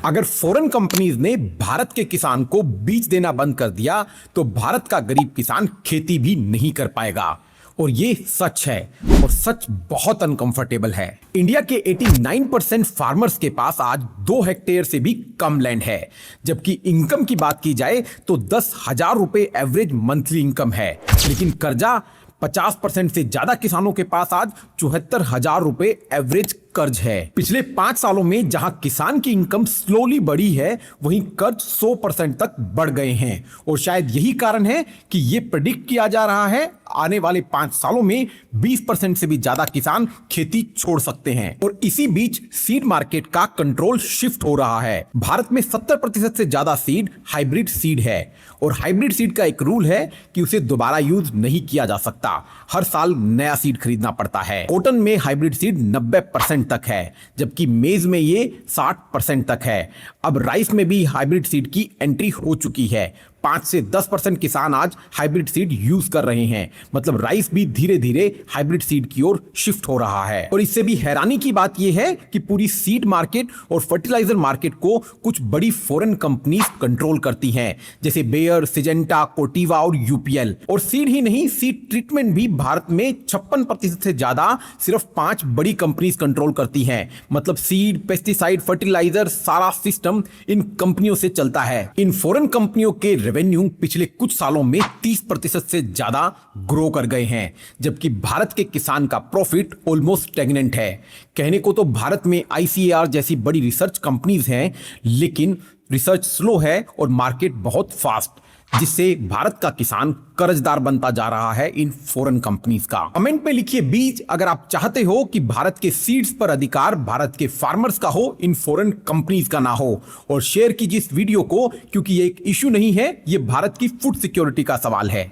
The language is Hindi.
अगर फॉरेन कंपनीज ने भारत के किसान को बीज देना बंद कर दिया तो भारत का गरीब किसान खेती भी नहीं कर पाएगा। और ये सच है, और सच बहुत अनकंफर्टेबल है। इंडिया के 89% फार्मर्स के पास आज 2 हेक्टेयर से भी कम लैंड है, जबकि इनकम की बात की जाए तो 10,000 रुपए एवरेज मंथली इनकम है। लेकिन कर्जा 50% से ज्यादा किसानों के पास आज 74,000 रुपए एवरेज कर्ज है। पिछले 5 सालों में जहां किसान की इनकम स्लोली बढ़ी है, वहीं कर्ज 100% तक बढ़ गए हैं। और शायद यही कारण है कि यह प्रेडिक्ट किया जा रहा है आने वाले 5 सालों में 20% से भी ज्यादा किसान खेती छोड़ सकते हैं। और इसी बीच सीड मार्केट का कंट्रोल शिफ्ट हो रहा है। भारत में 70% से ज्यादा सीड हाइब्रिड सीड है, और हाइब्रिड सीड का एक रूल है कि उसे दोबारा यूज नहीं किया जा सकता। हर साल नया सीड खरीदना पड़ता है। कॉटन में हाइब्रिड सीड 90% तक है, जबकि मेज में ये 60% तक है। अब राइस में भी हाइब्रिड सीड की एंट्री हो चुकी है। 5 से 10% किसान आज हाइब्रिड सीड यूज कर रहे हैं। मतलब राइस भी धीरे धीरे हाइब्रिड सीड की ओर शिफ्ट हो रहा है। और इससे भी हैरानी की बात यह है कि पूरी सीड मार्केट और फर्टिलाइजर मार्केट को कुछ बड़ी फॉरेन कंपनीज कंट्रोल करती हैं, जैसे बेयर, सिजेंटा, कोर्टेवा और यूपीएल। और सीड ही नहीं, सीड ट्रीटमेंट भी भारत में 56% से ज्यादा सिर्फ 5 बड़ी कंपनीज कंट्रोल करती हैं। मतलब सीड, पेस्टिसाइड, फर्टिलाइजर, सारा सिस्टम इन कंपनियों से चलता है। इन फॉरेन कंपनियों के रेवेन्यू पिछले कुछ सालों में 30% से ज्यादा ग्रो कर गए हैं, जबकि भारत के किसान का प्रॉफिट ऑलमोस्ट स्टैग्नेंट है। कहने को तो भारत में आईसीएआर जैसी बड़ी रिसर्च कंपनीज हैं, लेकिन रिसर्च स्लो है और मार्केट बहुत फास्ट, जिससे भारत का किसान कर्जदार बनता जा रहा है इन फॉरेन कंपनीज का। कमेंट में लिखिए बीज, अगर आप चाहते हो कि भारत के सीड्स पर अधिकार भारत के फार्मर्स का हो, इन फॉरेन कंपनीज का ना हो। और शेयर कीजिए इस वीडियो को, क्योंकि ये एक इश्यू नहीं है, ये भारत की फूड सिक्योरिटी का सवाल है।